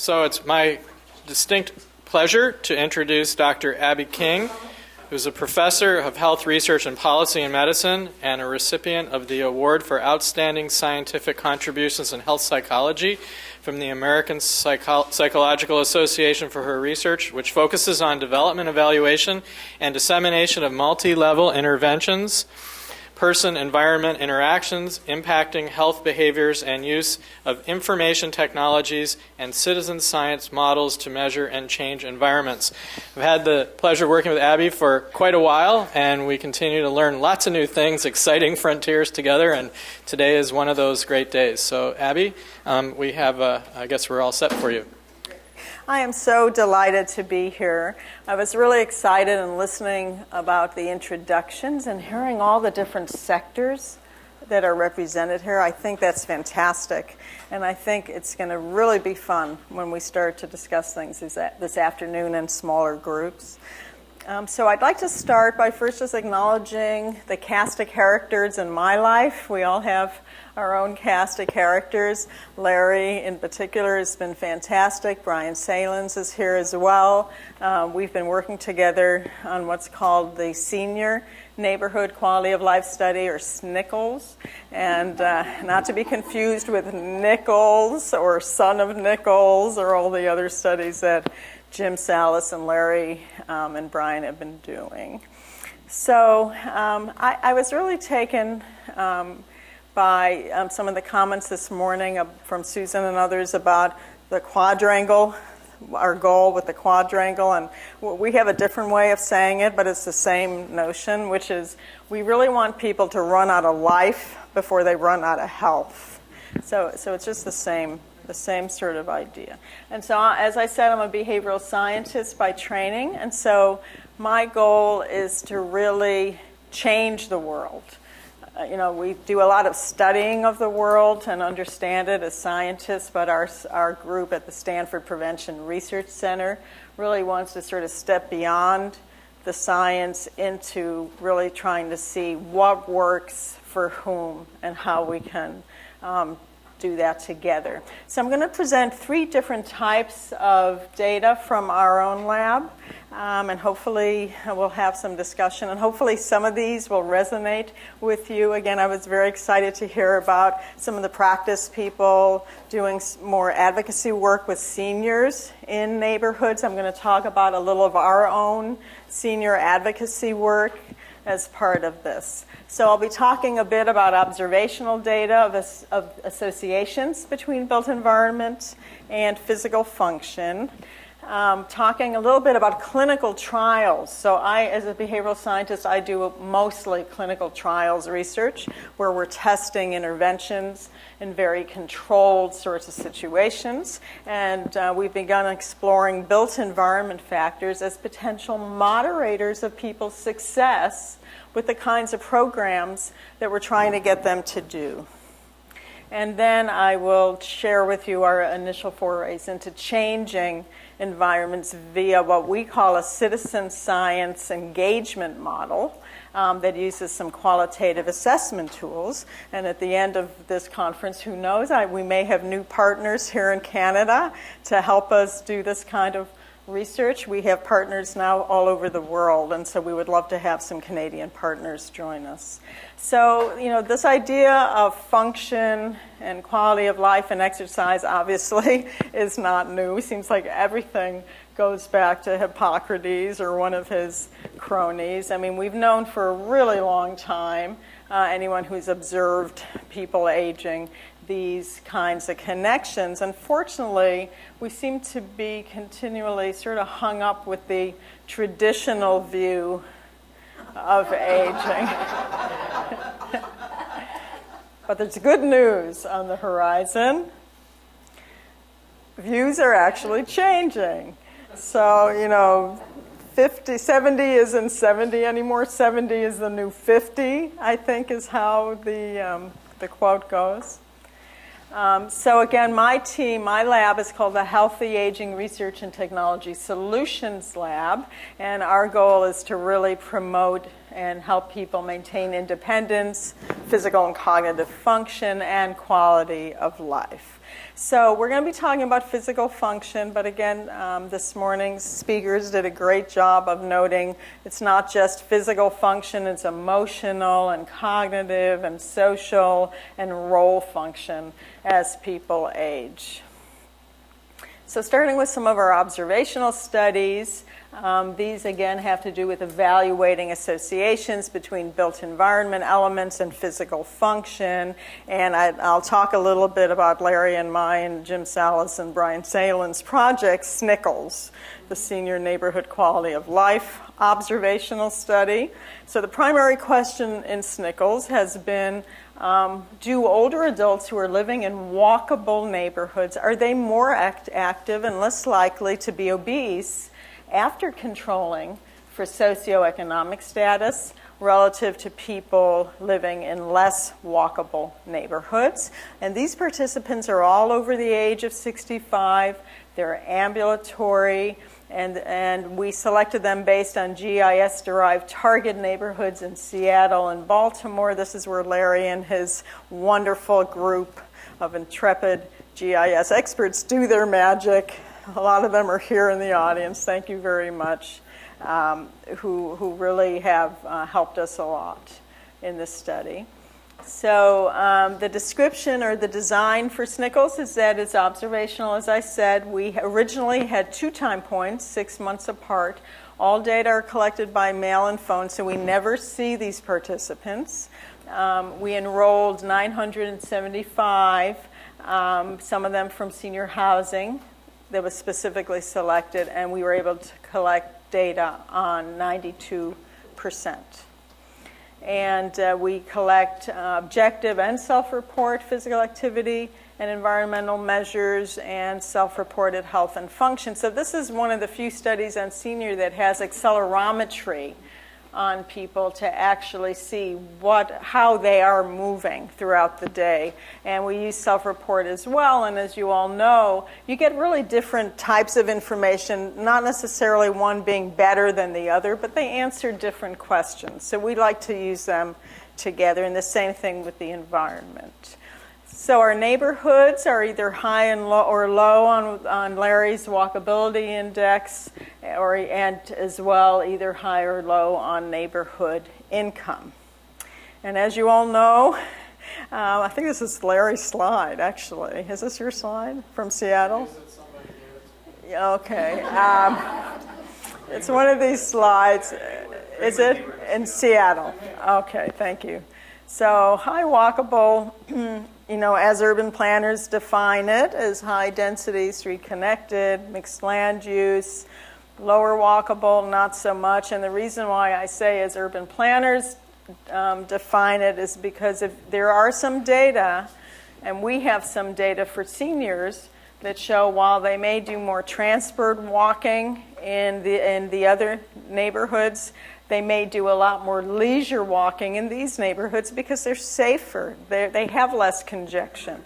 So it's my distinct pleasure to introduce Dr. Abby King, who's a professor of health research and policy in medicine and a recipient of the Award for Outstanding Scientific Contributions in Health Psychology from the American Psychological Association for her research, which focuses on development, evaluation, and dissemination of multi-level interventions, person-environment interactions impacting health behaviors, and use of information technologies and citizen science models to measure and change environments. I've had the pleasure of working with Abby for quite a while, and we continue to learn lots of new things, exciting frontiers together, and today is one of those great days. So, Abby, we have, I guess we're all set for you. I am so delighted to be here. I was really excited in listening about the introductions and hearing all the different sectors that are represented here. I think that's fantastic, and I think it's going to really be fun when we start to discuss things this afternoon in smaller groups. So I'd like to start by first just acknowledging the cast of characters in my life. We all have our own cast of characters. Larry, in particular, has been fantastic. Brian Salins is here as well. We've been working together on what's called the Senior Neighborhood Quality of Life Study, or SNCQLS, and not to be confused with Nichols or Son of Nichols or all the other studies that Jim Salas and Larry and Brian have been doing. So I was really taken by some of the comments this morning from Susan and others about the quadrangle, our goal with the quadrangle. And we have a different way of saying it, but it's the same notion, which is we really want people to run out of life before they run out of health. So it's just the same sort of idea. And so, as I said, I'm a behavioral scientist by training, and so my goal is to really change the world. We do a lot of studying of the world and understand it as scientists, but our group at the Stanford Prevention Research Center really wants to sort of step beyond the science into really trying to see what works for whom and how we can do that together. So I'm going to present 3 different types of data from our own lab, and hopefully we'll have some discussion, and hopefully some of these will resonate with you. Again, I was very excited to hear about some of the practice people doing more advocacy work with seniors in neighborhoods. I'm going to talk about a little of our own senior advocacy work as part of this. So I'll be talking a bit about observational data of associations between built environment and physical function, talking a little bit about clinical trials. So I, as a behavioral scientist, I do mostly clinical trials research where we're testing interventions in very controlled sorts of situations. And we've begun exploring built environment factors as potential moderators of people's success with the kinds of programs that we're trying to get them to do. And then I will share with you our initial forays into changing environments via what we call a citizen science engagement model that uses some qualitative assessment tools. And at the end of this conference, who knows, we may have new partners here in Canada to help us do this kind of research. We have partners now all over the world, and so we would love to have some Canadian partners join us. So, this idea of function and quality of life and exercise obviously is not new. It seems like everything goes back to Hippocrates or one of his cronies. I mean, we've known for a really long time, anyone who's observed people aging, these kinds of connections. Unfortunately, we seem to be continually sort of hung up with the traditional view of aging. But there's good news on the horizon. Views are actually changing. So, 70 isn't 70 anymore. 70 is the new 50, I think, is how the quote goes. So again, my lab is called the Healthy Aging Research and Technology Solutions Lab, and our goal is to really promote and help people maintain independence, physical and cognitive function, and quality of life. So we're going to be talking about physical function, but again, this morning's speakers did a great job of noting it's not just physical function, it's emotional and cognitive and social and role function as people age. So starting with some of our observational studies, these again have to do with evaluating associations between built environment elements and physical function. And I'll talk a little bit about Larry and mine, Jim Salas and Brian Salin's project, SNCLS, the Senior Neighborhood Quality of Life observational study. So the primary question in SNCLS has been, do older adults who are living in walkable neighborhoods, are they more active and less likely to be obese after controlling for socioeconomic status relative to people living in less walkable neighborhoods? And these participants are all over the age of 65. They're ambulatory, and we selected them based on GIS-derived target neighborhoods in Seattle and Baltimore. This is where Larry and his wonderful group of intrepid GIS experts do their magic. A lot of them are here in the audience. Thank you very much, who really have helped us a lot in this study. So the description or the design for SNCLS is that it's observational. As I said, we originally had 2 time points, 6 months apart. All data are collected by mail and phone, so we never see these participants. We enrolled 975, some of them from senior housing that was specifically selected, and we were able to collect data on 92%. And we collect objective and self-report physical activity and environmental measures and self-reported health and function. So this is one of the few studies on senior that has accelerometry on people to actually see how they are moving throughout the day. And we use self-report as well, and as you all know, you get really different types of information, not necessarily one being better than the other, but they answer different questions. So we like to use them together, and the same thing with the environment. So our neighborhoods are either high and low or low on Larry's walkability index, and as well either high or low on neighborhood income. And as you all know, I think this is Larry's slide, actually. Is this your slide from Seattle? Okay. It's one of these slides. Is it? In Seattle. Okay, thank you. So high walkable, as urban planners define it, as high density, street connected, mixed land use. Lower walkable, not so much. And the reason why I say as urban planners define it is because if there are some data, and we have some data for seniors that show while they may do more transferred walking in the other neighborhoods, they may do a lot more leisure walking in these neighborhoods because they're safer. They have less congestion,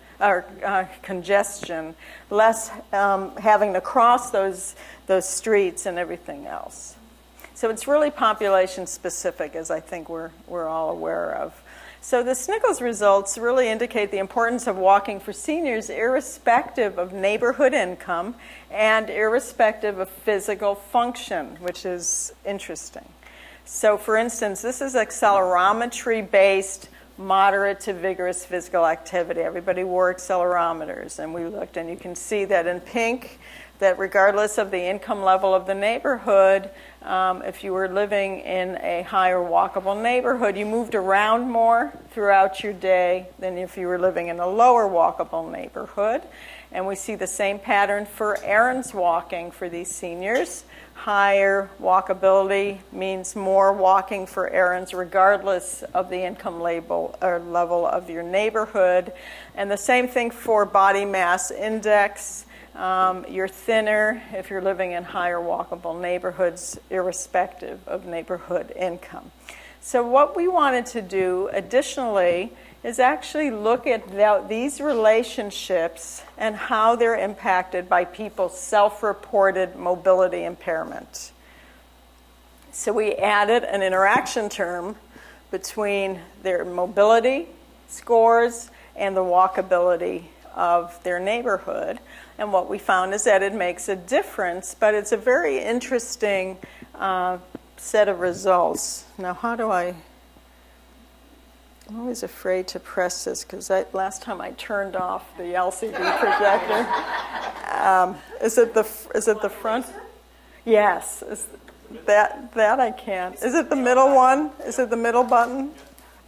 less having to cross those streets and everything else. So it's really population specific, as I think we're all aware of. So the SNCLS results really indicate the importance of walking for seniors irrespective of neighborhood income and irrespective of physical function, which is interesting. So for instance, this is accelerometry-based moderate to vigorous physical activity. Everybody wore accelerometers, and we looked, and you can see that in pink, that regardless of the income level of the neighborhood, if you were living in a higher walkable neighborhood, you moved around more throughout your day than if you were living in a lower walkable neighborhood. And we see the same pattern for errands walking for these seniors. Higher walkability means more walking for errands regardless of the income level of your neighborhood. And the same thing for body mass index. You're thinner if you're living in higher walkable neighborhoods, irrespective of neighborhood income. So what we wanted to do additionally is actually look at these relationships and how they're impacted by people's self-reported mobility impairment. So we added an interaction term between their mobility scores and the walkability of their neighborhood. And what we found is that it makes a difference, but it's a very interesting set of results. Now, I'm always afraid to press this because last time I turned off the LCD projector. Is it the front? Yes. That I can't. Is it the middle one? Is it the middle button?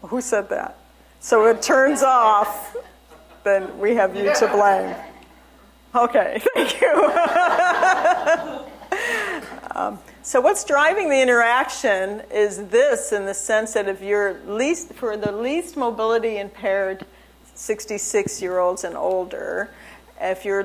Who said that? So it turns off, then we have you to blame. Okay, thank you. So what's driving the interaction is this, in the sense that if you're for the least mobility impaired 66-year-olds and older, if you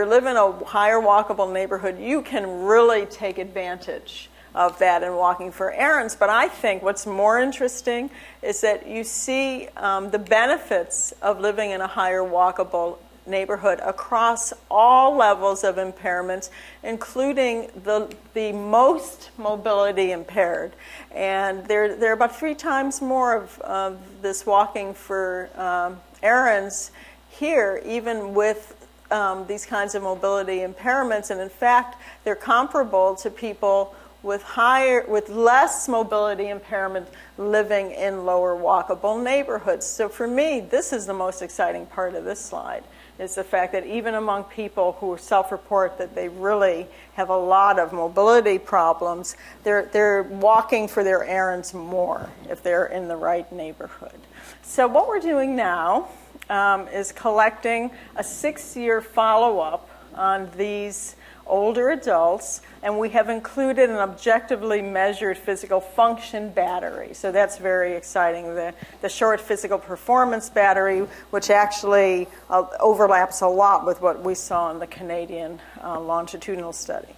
live in a higher walkable neighborhood, you can really take advantage of that in walking for errands. But I think what's more interesting is that you see the benefits of living in a higher walkable neighborhood across all levels of impairments, including the most mobility impaired. And there are about 3 times more of this walking for errands here, even with these kinds of mobility impairments. And in fact, they're comparable to people with less mobility impairment living in lower walkable neighborhoods. So for me, this is the most exciting part of this slide, is the fact that even among people who self-report that they really have a lot of mobility problems, they're walking for their errands more if they're in the right neighborhood. So what we're doing now is collecting a 6-year follow-up on these older adults, and we have included an objectively measured physical function battery. So that's very exciting. The short physical performance battery, which actually overlaps a lot with what we saw in the Canadian longitudinal study.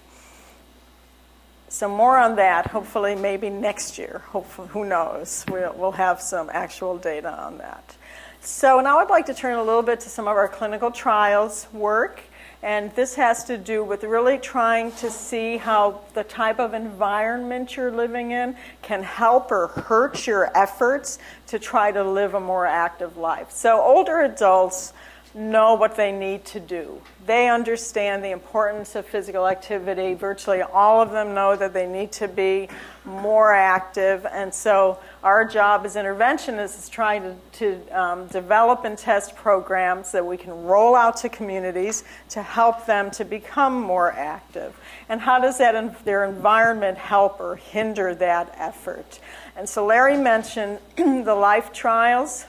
So more on that, hopefully maybe next year. Hopefully, who knows? We'll have some actual data on that. So now I'd like to turn a little bit to some of our clinical trials work. And this has to do with really trying to see how the type of environment you're living in can help or hurt your efforts to try to live a more active life. So older adults know what they need to do. They understand the importance of physical activity. Virtually all of them know that they need to be more active. And so our job as interventionists is trying to develop and test programs that we can roll out to communities to help them to become more active. And how does their environment help or hinder that effort? And so Larry mentioned the life trials.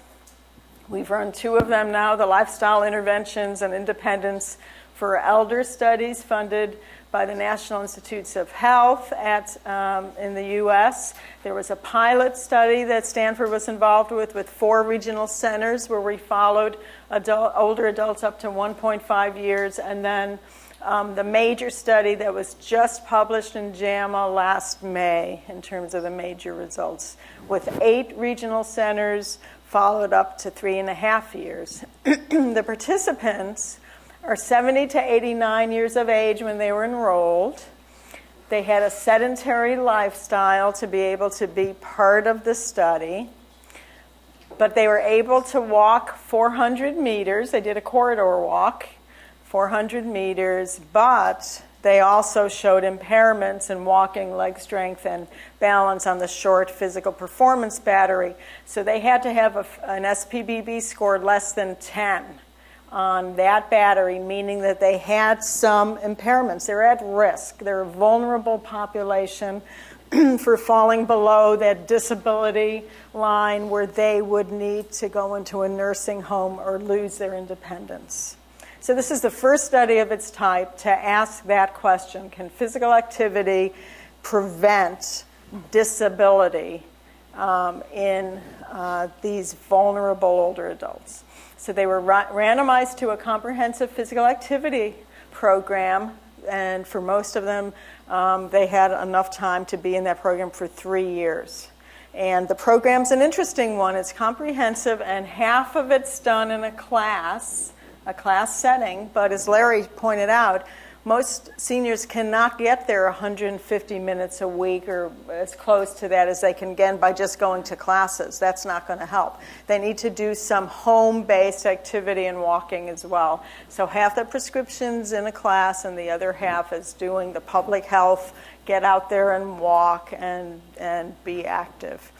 We've run 2 of them now, the Lifestyle Interventions and Independence for Elder Studies, funded by the National Institutes of Health in the U.S. There was a pilot study that Stanford was involved with 4 regional centers where we followed older adults up to 1.5 years, and then the major study that was just published in JAMA last May in terms of the major results, with 8 regional centers followed up to 3.5 years. The participants are 70 to 89 years of age when they were enrolled. They had a sedentary lifestyle to be able to be part of the study, but they were able to walk 400 meters. They did a corridor walk, 400 meters, but they also showed impairments in walking, leg strength, and balance on the short physical performance battery. So they had to have an SPBB score less than 10 on that battery, meaning that they had some impairments. They're at risk. They're a vulnerable population for falling below that disability line where they would need to go into a nursing home or lose their independence. So this is the first study of its type to ask that question: can physical activity prevent disability in these vulnerable older adults? So they were randomized to a comprehensive physical activity program, and for most of them, they had enough time to be in that program for 3 years. And the program's an interesting one. It's comprehensive, and half of it's done in a class setting. But as Larry pointed out, Most seniors cannot get their 150 minutes a week or as close to that as they can get by just going to classes. That's not going to help. They need to do some home-based activity and walking as well. So half the prescription's in a class and the other half is doing the public health, get out there and walk and be active.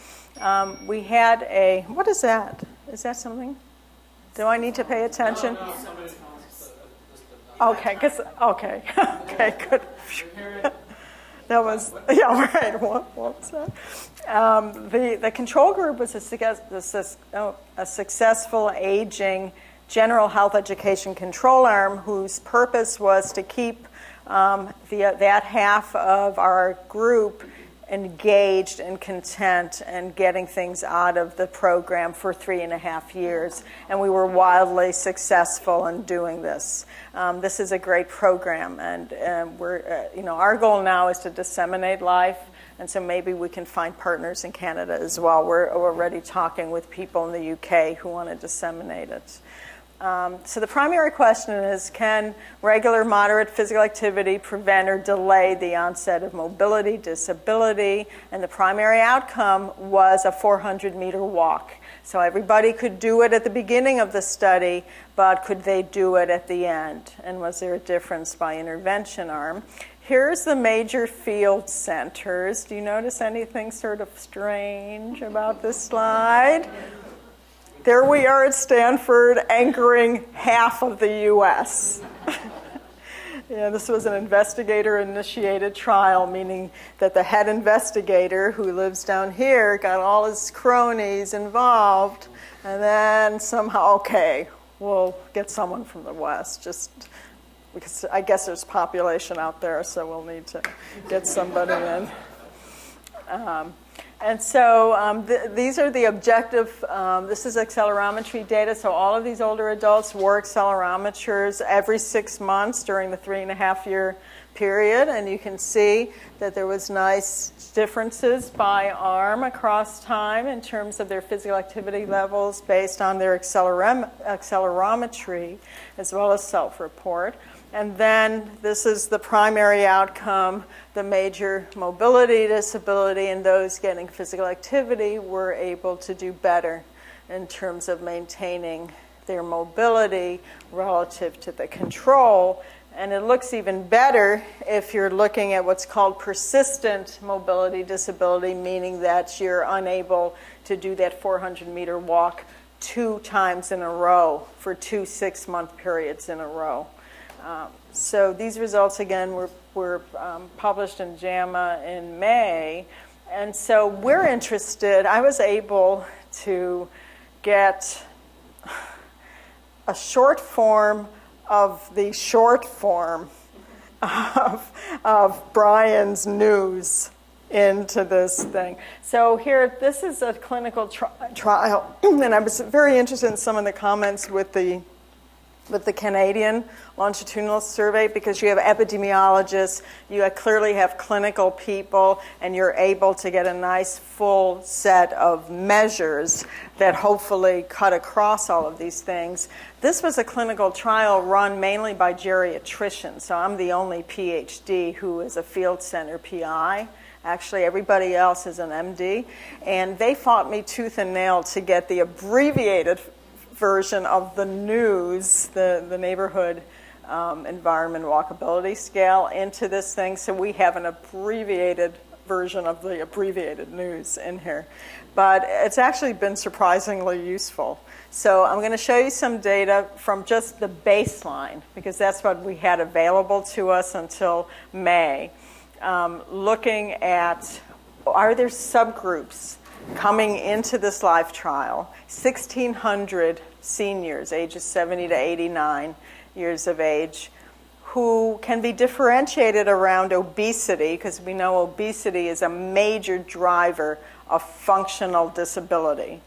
We had a, what is that? Is that something? Do I need to pay attention? Okay, okay, good. That was, yeah, right. What was that? The control group was a successful aging general health education control arm whose purpose was to keep that half of our group engaged and content and getting things out of the program for 3.5 years. And we were wildly successful in doing this. This is a great program, and we're, our goal now is to disseminate life, and so maybe we can find partners in Canada as well. We're already talking with people in the UK who want to disseminate it. So the primary question is, can regular moderate physical activity prevent or delay the onset of mobility disability? And the primary outcome was a 400-meter walk. So everybody could do it at the beginning of the study, but could they do it at the end? And was there a difference by intervention arm? Here's the major field centers. Do you notice anything sort of strange about this slide? There we are at Stanford, anchoring half of the U.S. Yeah, this was an investigator-initiated trial, meaning that the head investigator, who lives down here, got all his cronies involved, and then somehow, okay, we'll get someone from the West, just because I guess there's population out there, so we'll need to get somebody in. And so these are the objective, this is accelerometry data, so all of these older adults wore accelerometers every 6 months during the 3.5-year period, and you can see that there was nice differences by arm across time in terms of their physical activity levels based on their accelerometry as well as self-report. And then this is the primary outcome, the major mobility disability, and those getting physical activity were able to do better in terms of maintaining their mobility relative to the control. And it looks even better if you're looking at what's called persistent mobility disability, meaning that you're unable to do that 400-meter walk 2 times in a row for 2 6-month periods in a row. So these results, again, were published in JAMA in May. And so we're interested. I was able to get a short form of the short form of Brian's news into this thing. So here, this is a clinical trial. And I was very interested in some of the comments with the Canadian longitudinal survey, because you have epidemiologists, you clearly have clinical people, and you're able to get a nice full set of measures that hopefully cut across all of these things. This was a clinical trial run mainly by geriatricians, so I'm the only PhD who is a field center PI. Actually, everybody else is an MD, and they fought me tooth and nail to get the abbreviated version of the news, the neighborhood environment walkability scale into this thing. So we have an abbreviated version of the abbreviated news in here. But it's actually been surprisingly useful. So I'm going to show you some data from just the baseline, because that's what we had available to us until May. Looking at, are there subgroups coming into this live trial? 1,600 seniors, ages 70 to 89 years of age, who can be differentiated around obesity, because we know obesity is a major driver of functional disability.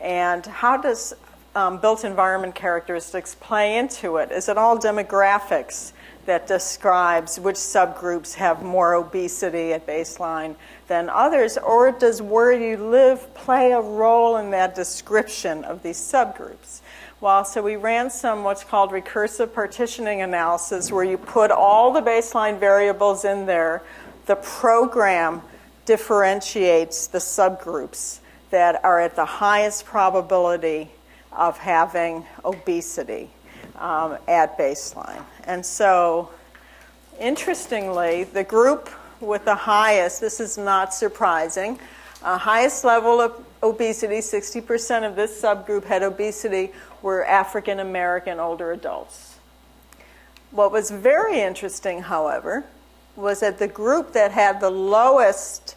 And how does built environment characteristics play into it? Is it all demographics that describes which subgroups have more obesity at baseline than others, or does where you live play a role in that description of these subgroups? Well, so we ran some what's called recursive partitioning analysis, where you put all the baseline variables in there. The program differentiates the subgroups that are at the highest probability of having obesity at baseline. And so, interestingly, the group with the highest, this is not surprising, highest level of obesity, 60% of this subgroup had obesity, were African American older adults. What was very interesting, however, was that the group that had the lowest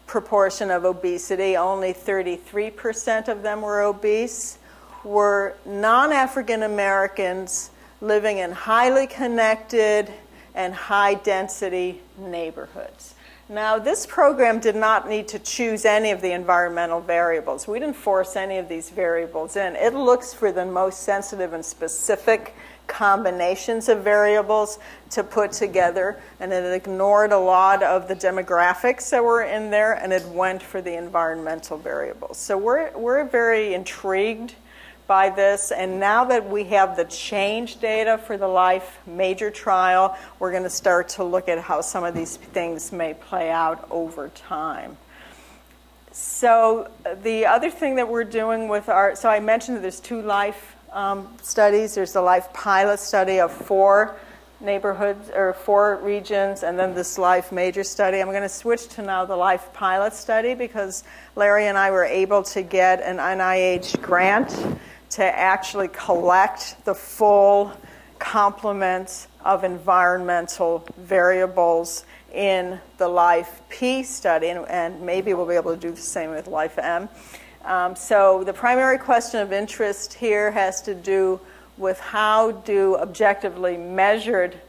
proportion of obesity, only 33% of them were obese, were non-African Americans living in highly connected and high-density neighborhoods. Now, this program did not need to choose any of the environmental variables. We didn't force any of these variables in. It looks for the most sensitive and specific combinations of variables to put together, and it ignored a lot of the demographics that were in there, and it went for the environmental variables. So we're very intrigued by this, and now that we have the change data for the LIFE major trial, we're going to start to look at how some of these things may play out over time. So the other thing that we're doing with so I mentioned that there's two LIFE studies. There's the LIFE pilot study of 4 neighborhoods or 4 regions, and then this LIFE major study. I'm going to switch to now the LIFE pilot study because Larry and I were able to get an NIH grant to actually collect the full complement of environmental variables in the LIFE-P study, and maybe we'll be able to do the same with LIFE-M. So the primary question of interest here has to do with how do objectively measured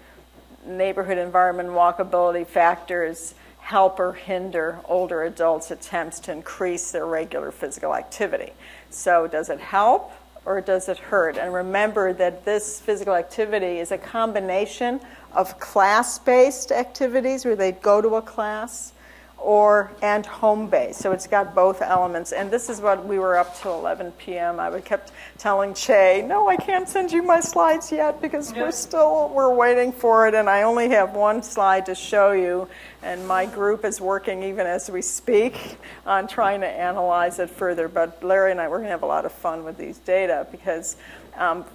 neighborhood environment walkability factors help or hinder older adults' attempts to increase their regular physical activity. So does it help or does it hurt? And remember that this physical activity is a combination of class-based activities where they go to a class and home-based. So it's got both elements. And this is what we were up till 11 p.m. I kept telling Che, no, I can't send you my slides yet because we're waiting for it, and I only have one slide to show you. And my group is working even as we speak on trying to analyze it further. But Larry and I, we're going to have a lot of fun with these data because,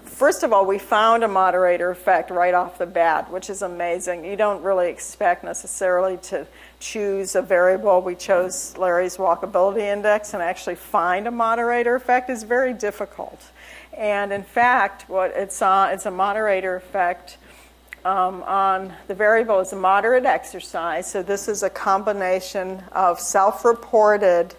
first of all, we found a moderator effect right off the bat, which is amazing. You don't really expect necessarily to choose a variable. We chose Larry's walkability index, and actually find a moderator effect is very difficult. And in fact, it's a moderator effect on the variable is a moderate exercise. So this is a combination of self-reported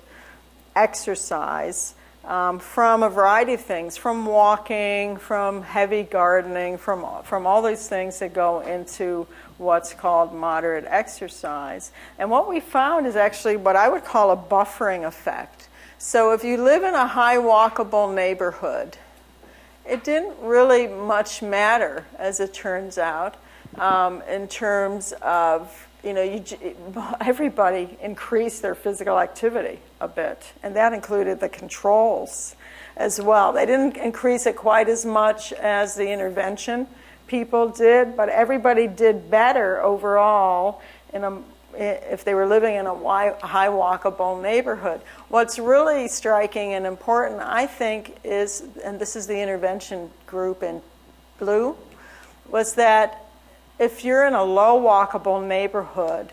exercise from a variety of things, from walking, from heavy gardening, from all these things that go into what's called moderate exercise. And what we found is actually what I would call a buffering effect. So if you live in a high walkable neighborhood, it didn't really much matter, as it turns out, in terms of, everybody increased their physical activity a bit, and that included the controls as well. They didn't increase it quite as much as the intervention people did, but everybody did better overall if they were living in a high walkable neighborhood. What's really striking and important, I think, is, and this is the intervention group in blue, was that if you're in a low walkable neighborhood,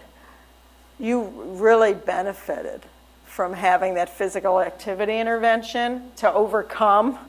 you really benefited from having that physical activity intervention to overcome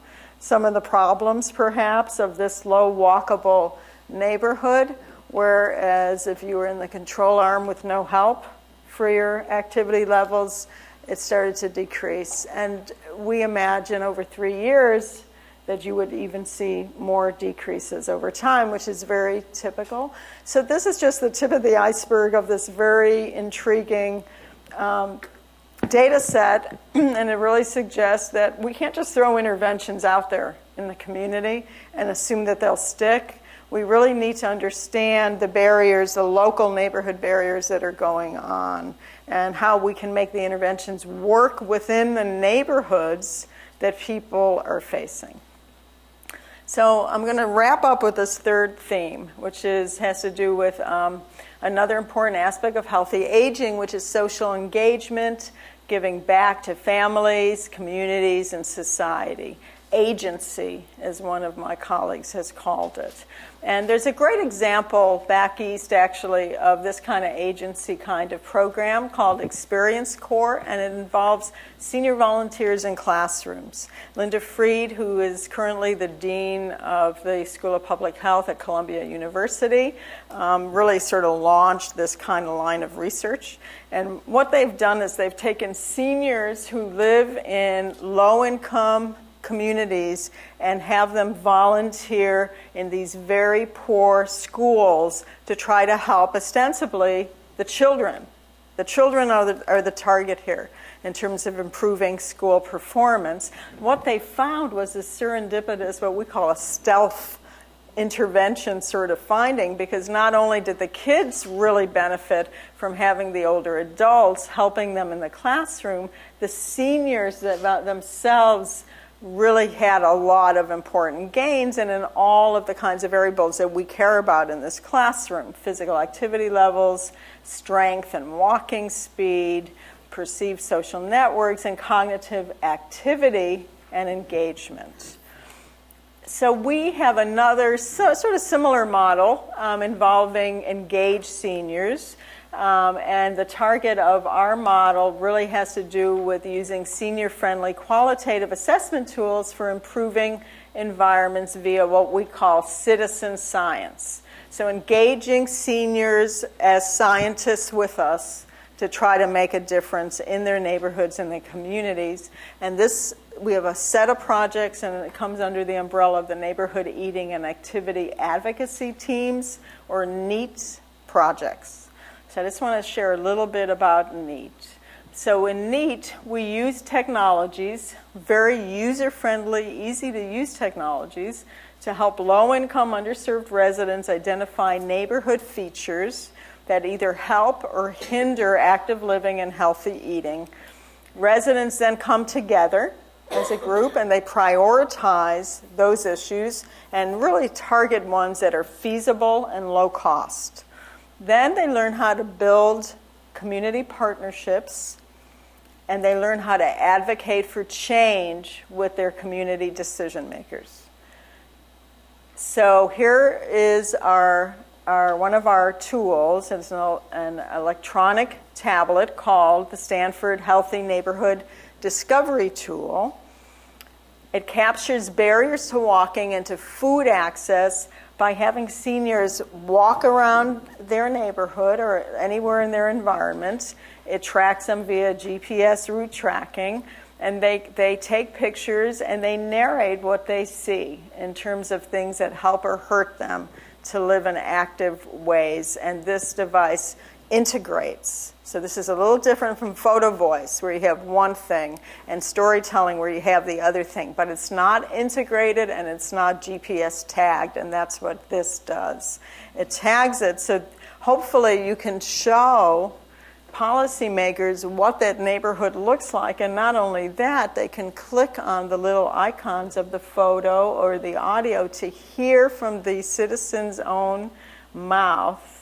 some of the problems, perhaps, of this low walkable neighborhood. Whereas if you were in the control arm with no help for your activity levels, it started to decrease. And we imagine over 3 years that you would even see more decreases over time, which is very typical. So this is just the tip of the iceberg of this very intriguing data set, and it really suggests that we can't just throw interventions out there in the community and assume that they'll stick. We really need to understand the barriers, the local neighborhood barriers that are going on, and how we can make the interventions work within the neighborhoods that people are facing. So I'm going to wrap up with this third theme, which has to do with another important aspect of healthy aging, which is social engagement, giving back to families, communities, and society. Agency, as one of my colleagues has called it. And there's a great example back east, actually, of this kind of agency kind of program called Experience Corps, and it involves senior volunteers in classrooms. Linda Freed, who is currently the dean of the School of Public Health at Columbia University, really sort of launched this kind of line of research. And what they've done is they've taken seniors who live in low-income communities and have them volunteer in these very poor schools to try to help ostensibly the children. The children are the target here in terms of improving school performance. What they found was a serendipitous, what we call a stealth intervention sort of finding, because not only did the kids really benefit from having the older adults helping them in the classroom, the seniors themselves really had a lot of important gains, and in all of the kinds of variables that we care about in this classroom: physical activity levels, strength and walking speed, perceived social networks, and cognitive activity and engagement. So we have another sort of similar model involving engaged seniors. And the target of our model really has to do with using senior-friendly qualitative assessment tools for improving environments via what we call citizen science. So engaging seniors as scientists with us to try to make a difference in their neighborhoods and their communities. And this, we have a set of projects, and it comes under the umbrella of the Neighborhood Eating and Activity Advocacy Teams, or NEAT projects. So I just want to share a little bit about NEAT. So in NEAT, we use technologies, very user-friendly, easy-to-use technologies, to help low-income, underserved residents identify neighborhood features that either help or hinder active living and healthy eating. Residents then come together as a group, and they prioritize those issues and really target ones that are feasible and low cost. Then they learn how to build community partnerships, and they learn how to advocate for change with their community decision makers. So here is one of our tools. It's an electronic tablet called the Stanford Healthy Neighborhood Discovery Tool. It captures barriers to walking and to food access by having seniors walk around their neighborhood or anywhere in their environment. It tracks them via GPS route tracking, and they take pictures and they narrate what they see in terms of things that help or hurt them to live in active ways. And this device integrates. So this is a little different from photo voice, where you have one thing, and storytelling, where you have the other thing. But it's not integrated and it's not GPS tagged, and that's what this does. It tags it, so hopefully you can show policymakers what that neighborhood looks like, and not only that, they can click on the little icons of the photo or the audio to hear from the citizen's own mouth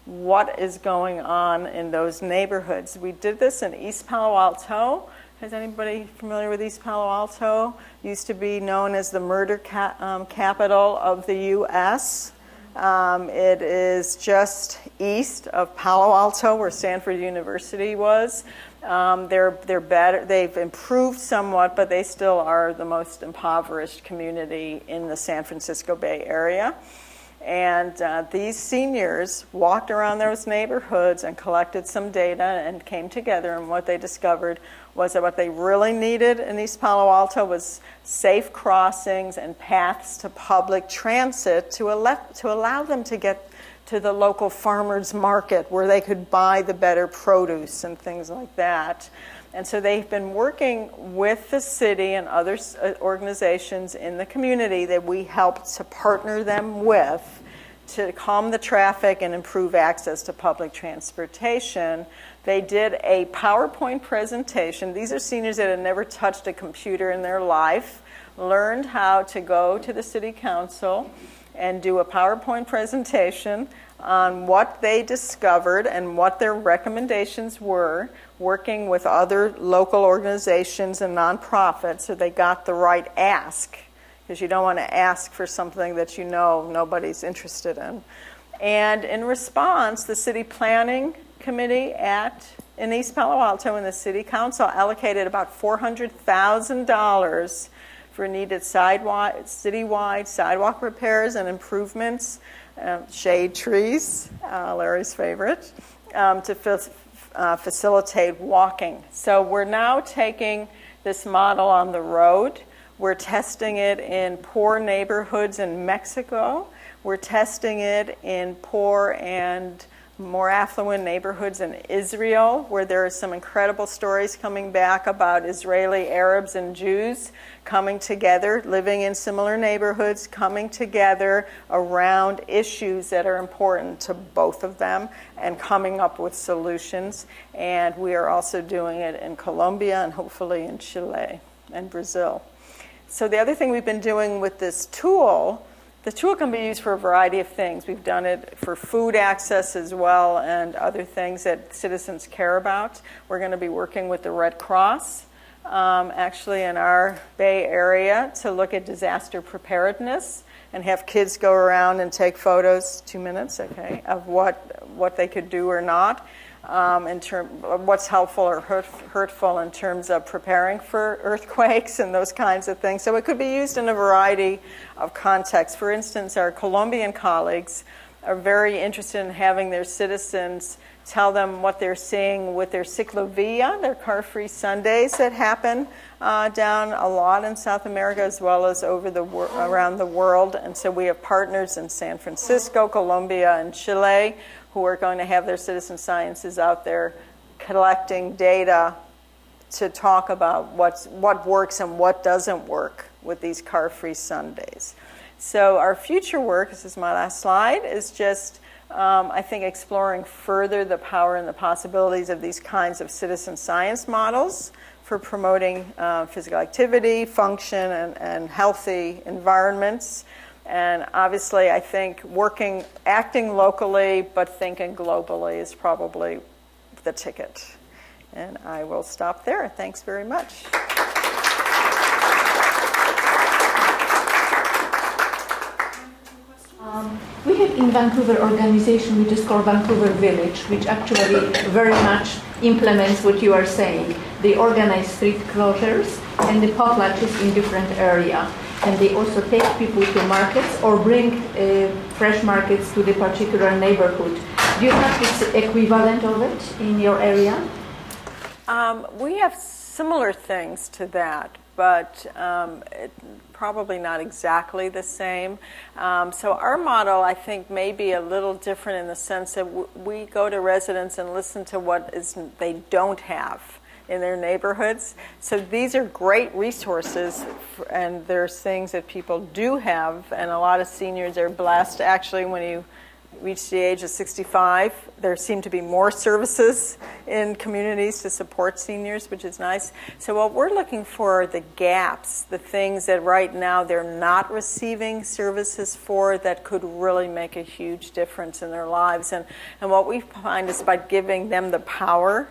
what is going on in those neighborhoods. We did this in East Palo Alto. Is anybody familiar with East Palo Alto? Used to be known as the murder capital of the U.S. It is just east of Palo Alto, where Stanford University was. They're better. They've improved somewhat, but they still are the most impoverished community in the San Francisco Bay Area. And these seniors walked around those neighborhoods and collected some data and came together, and what they discovered was that what they really needed in East Palo Alto was safe crossings and paths to public transit to allow them to get to the local farmers market where they could buy the better produce and things like that. And so they've been working with the city and other organizations in the community that we helped to partner them with to calm the traffic and improve access to public transportation. They did a PowerPoint presentation. These are seniors that had never touched a computer in their life, learned how to go to the city council and do a PowerPoint presentation on what they discovered and what their recommendations were, working with other local organizations and nonprofits, so they got the right ask, because you don't want to ask for something that you know nobody's interested in. And in response, the city planning committee in East Palo Alto and the city council allocated about $400,000 for needed citywide sidewalk repairs and improvements, shade trees, Larry's favorite, to facilitate walking. So we're now taking this model on the road. We're testing it in poor neighborhoods in Mexico. We're testing it in poor and more affluent neighborhoods in Israel, where there are some incredible stories coming back about Israeli Arabs and Jews coming together, living in similar neighborhoods, coming together around issues that are important to both of them and coming up with solutions. And we are also doing it in Colombia and hopefully in Chile and Brazil. So the other thing we've been doing with this tool, the tool can be used for a variety of things. We've done it for food access as well and other things that citizens care about. We're going to be working with the Red Cross, actually in our Bay Area, to look at disaster preparedness and have kids go around and take photos, 2 minutes, okay, of what they could do or not. In terms of what's helpful or hurtful in terms of preparing for earthquakes and those kinds of things. So it could be used in a variety of contexts. For instance, our Colombian colleagues are very interested in having their citizens tell them what they're seeing with their ciclovia, their car-free Sundays that happen down a lot in South America as well as around the world. And so we have partners in San Francisco, Colombia, and Chile who are going to have their citizen sciences out there collecting data to talk about what works and what doesn't work with these car-free Sundays. So our future work, this is my last slide, is just, I think, exploring further the power and the possibilities of these kinds of citizen science models for promoting physical activity, function, and healthy environments. And obviously, I think acting locally but thinking globally is probably the ticket. And I will stop there. Thanks very much. We have in Vancouver an organization which is called Vancouver Village, which actually very much implements what you are saying. They organize street closures and the potlatches in different areas. And they also take people to markets or bring fresh markets to the particular neighborhood. Do you have this equivalent of it in your area? We have similar things to that, but probably not exactly the same. So our model, I think, may be a little different in the sense that we go to residents and listen to what they don't have in their neighborhoods. So these are great resources, and there's things that people do have, and a lot of seniors are blessed. Actually, when you reach the age of 65, there seem to be more services in communities to support seniors, which is nice. So what we're looking for are the gaps, the things that right now they're not receiving services for that could really make a huge difference in their lives. And what we find is by giving them the power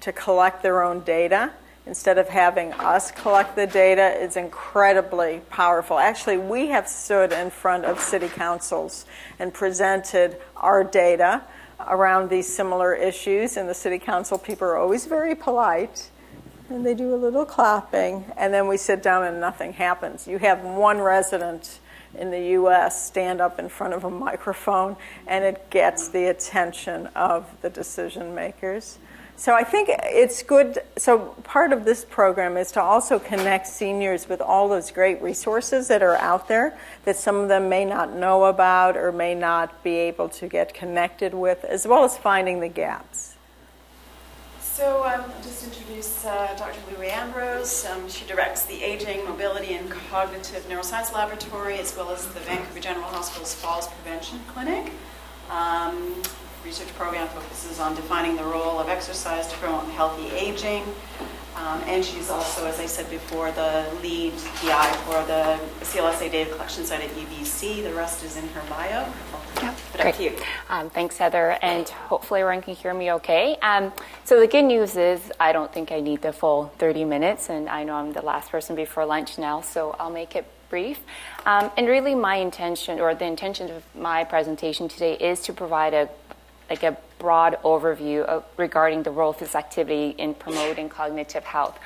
to collect their own data instead of having us collect the data is incredibly powerful. Actually, we have stood in front of city councils and presented our data around these similar issues, and the city council people are always very polite, and they do a little clapping, and then we sit down and nothing happens. You have one resident in the U.S. stand up in front of a microphone, and it gets the attention of the decision makers. So I think it's good. So part of this program is to also connect seniors with all those great resources that are out there that some of them may not know about or may not be able to get connected with, as well as finding the gaps. So I'll just introduce Dr. Louie Ambrose. She directs the Aging, Mobility, and Cognitive Neuroscience Laboratory, as well as the Vancouver General Hospital's Falls Prevention Clinic. Research program focuses on defining the role of exercise to promote healthy aging. And she's also, as I said before, the lead PI for the CLSA data collection site at UBC. The rest is in her bio. But up to you. Thanks, Heather, and hopefully everyone can hear me okay. So the good news is I don't think I need the full 30 minutes, and I know I'm the last person before lunch now, so I'll make it brief. And really my intention, or the intention of my presentation today, is to provide a broad overview regarding the role of this activity in promoting cognitive health.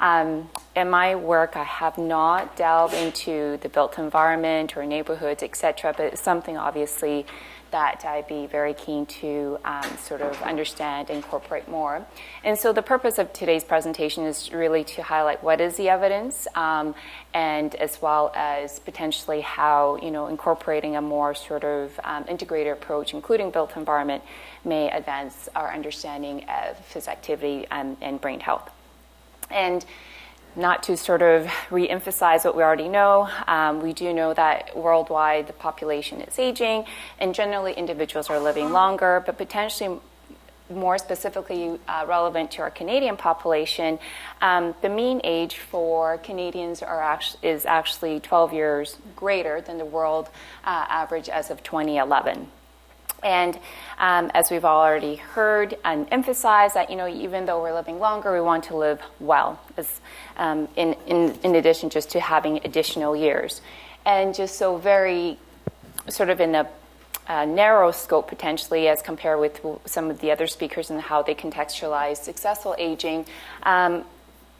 In my work, I have not delved into the built environment or neighborhoods, etc., but it's something obviously that I'd be very keen to sort of understand and incorporate more. And so the purpose of today's presentation is really to highlight what is the evidence, and as well as potentially how, incorporating a more sort of integrated approach, including built environment, may advance our understanding of physical activity and brain health. And not to sort of re-emphasize what we already know, we do know that worldwide the population is aging, and generally individuals are living longer, but potentially more specifically relevant to our Canadian population, the mean age for Canadians is actually 12 years greater than the world average as of 2011. And as we've already heard and emphasized, that even though we're living longer, we want to live well, as, in addition just to having additional years. And just so very sort of in a narrow scope potentially as compared with some of the other speakers and how they contextualize successful aging,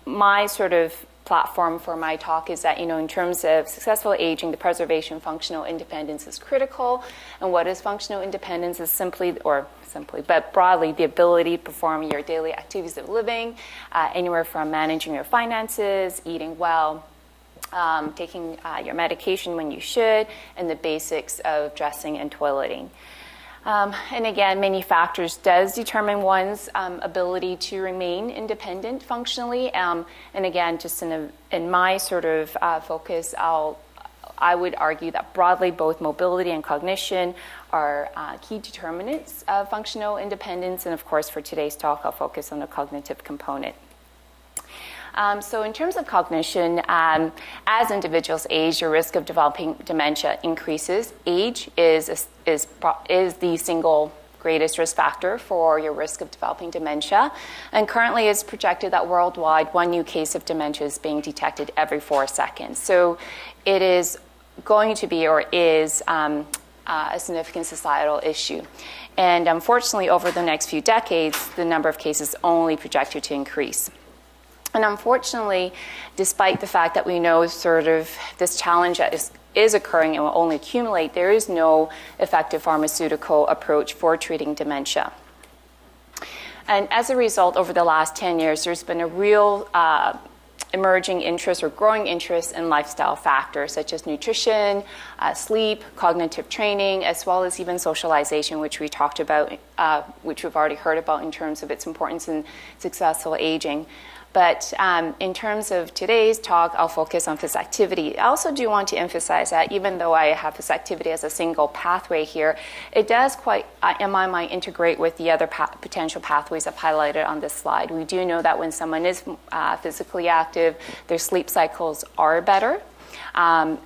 my sort of platform for my talk is that, in terms of successful aging, the preservation of functional independence is critical. And what is functional independence is but broadly, the ability to perform your daily activities of living, anywhere from managing your finances, eating well, taking your medication when you should, and the basics of dressing and toileting. And again, many factors does determine one's ability to remain independent functionally. And again, just in my sort of focus, I would argue that broadly both mobility and cognition are key determinants of functional independence. And of course, for today's talk, I'll focus on the cognitive component. So in terms of cognition, as individuals age, your risk of developing dementia increases. Age is the single greatest risk factor for your risk of developing dementia. And currently it's projected that worldwide, one new case of dementia is being detected every 4 seconds. So it is going to be, or is, a significant societal issue. And unfortunately, over the next few decades, the number of cases only projected to increase. And unfortunately, despite the fact that we know sort of this challenge that is occurring and will only accumulate, there is no effective pharmaceutical approach for treating dementia. And as a result, over the last 10 years, there's been a real emerging interest or growing interest in lifestyle factors such as nutrition, sleep, cognitive training, as well as even socialization, which we talked about, which we've already heard about in terms of its importance in successful aging. But in terms of today's talk, I'll focus on physical activity. I also do want to emphasize that even though I have physical activity as a single pathway here, it does quite, in my mind, integrate with the other potential pathways I've highlighted on this slide. We do know that when someone is physically active, their sleep cycles are better.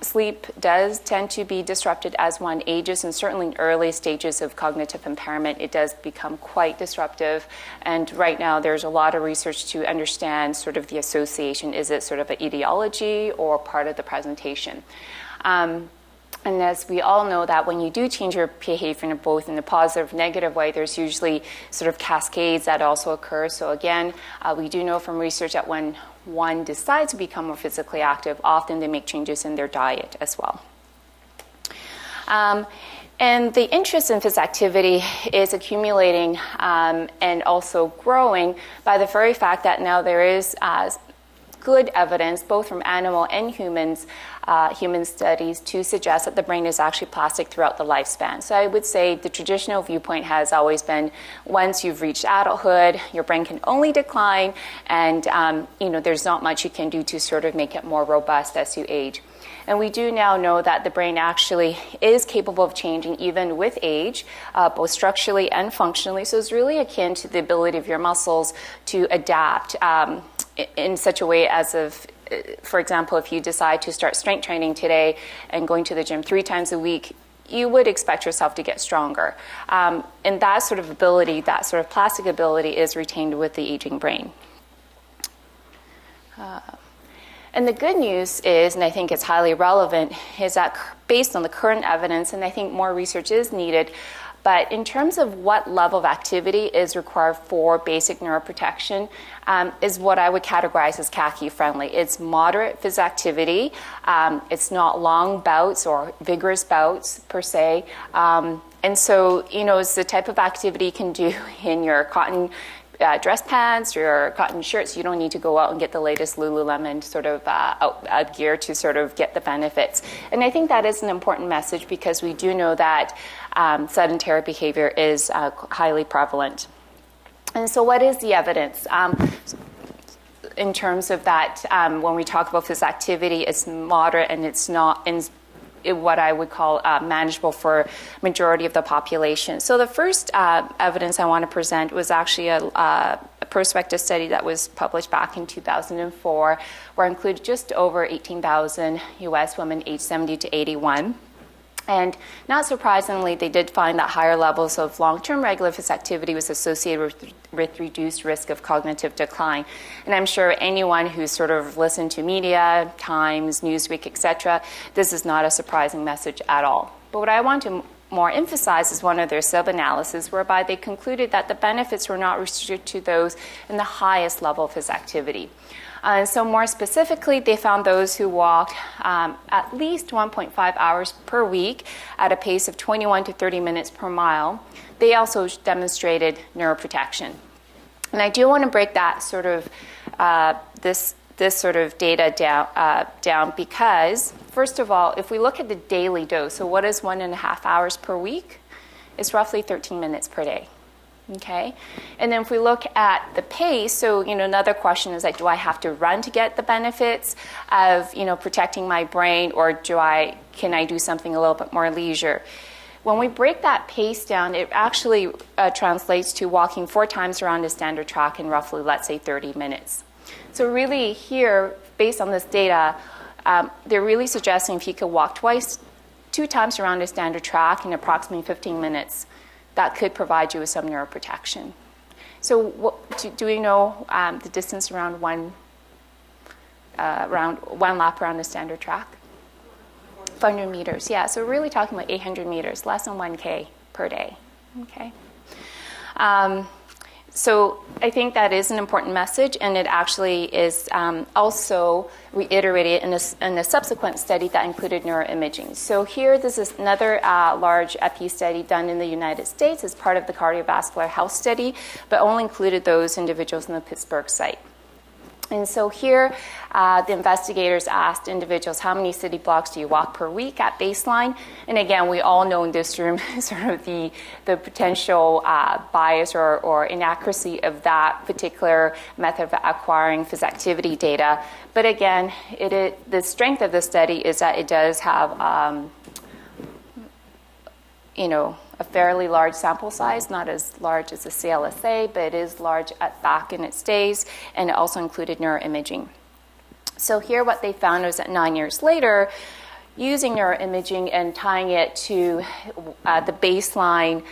Sleep does tend to be disrupted as one ages, and certainly in early stages of cognitive impairment, it does become quite disruptive. And right now, there's a lot of research to understand sort of the association. Is it sort of an etiology or part of the presentation? And as we all know that when you do change your behavior in both in a positive negative way, there's usually sort of cascades that also occur. So again, we do know from research that when one decides to become more physically active, often they make changes in their diet as well. And the interest in physical activity is accumulating and also growing by the very fact that now there is good evidence, both from animal and human studies, to suggest that the brain is actually plastic throughout the lifespan. So I would say the traditional viewpoint has always been once you've reached adulthood, your brain can only decline, and there's not much you can do to sort of make it more robust as you age. And we do now know that the brain actually is capable of changing even with age, both structurally and functionally. So it's really akin to the ability of your muscles to adapt in such a way as of, for example, if you decide to start strength training today and going to the gym 3 times a week, you would expect yourself to get stronger. And that sort of ability, that sort of plastic ability is retained with the aging brain. And the good news is, and I think it's highly relevant, is that based on the current evidence, and I think more research is needed, but in terms of what level of activity is required for basic neuroprotection, is what I would categorize as khaki friendly. It's moderate physical activity. It's not long bouts or vigorous bouts per se. And so, it's the type of activity you can do in your cotton dress pants or cotton shirts. You don't need to go out and get the latest Lululemon sort of out gear to sort of get the benefits. And I think that is an important message because we do know that sedentary behavior is highly prevalent. And so what is the evidence? In terms of that, when we talk about physical activity, it's moderate and it's not what I would call manageable for majority of the population. So the first evidence I want to present was actually a prospective study that was published back in 2004, where it included just over 18,000 U.S. women aged 70 to 81. And not surprisingly, they did find that higher levels of long-term regular physical activity was associated with reduced risk of cognitive decline. And I'm sure anyone who's sort of listened to media, Times, Newsweek, etc., this is not a surprising message at all. But what I want to more emphasize is one of their sub-analysis whereby they concluded that the benefits were not restricted to those in the highest level of physical activity. So more specifically, they found those who walked at least 1.5 hours per week at a pace of 21 to 30 minutes per mile. They also demonstrated neuroprotection. And I do want to break that sort of this sort of data down because, first of all, if we look at the daily dose, so what is 1.5 hours per week? It's roughly 13 minutes per day. Okay, and then if we look at the pace, so another question is like, do I have to run to get the benefits of protecting my brain, or can I do something a little bit more leisure? When we break that pace down, it actually translates to walking 4 times around a standard track in roughly, let's say, 30 minutes. So really here, based on this data, they're really suggesting if you could walk 2 times around a standard track in approximately 15 minutes, that could provide you with some neuroprotection. So do we know the distance around one lap around a standard track? 400 meters, yeah. So we're really talking about 800 meters, less than 1K per day. Okay. So I think that is an important message, and it actually is also reiterated in a subsequent study that included neuroimaging. So here, this is another large epi study done in the United States as part of the cardiovascular health study, but only included those individuals in the Pittsburgh site. And so here, the investigators asked individuals, how many city blocks do you walk per week at baseline? And again, we all know in this room sort of the potential bias or inaccuracy of that particular method of acquiring physical activity data. But again, the strength of the study is that it does have, a fairly large sample size, not as large as the CLSA, but it is large back in its days, and it also included neuroimaging. So here what they found was that 9 years later, using neuroimaging and tying it to the baseline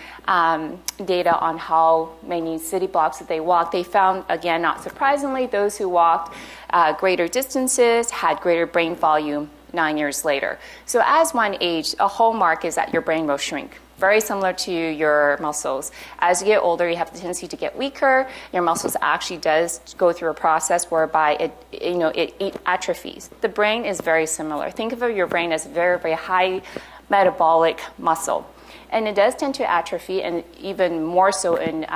data on how many city blocks that they walked, they found, again, not surprisingly, those who walked greater distances had greater brain volume 9 years later. So as one aged, a hallmark is that your brain will shrink. Very similar to your muscles. As you get older, you have the tendency to get weaker. Your muscles actually does go through a process whereby it atrophies. The brain is very similar. Think of your brain as a very, very high metabolic muscle. And it does tend to atrophy, and even more so in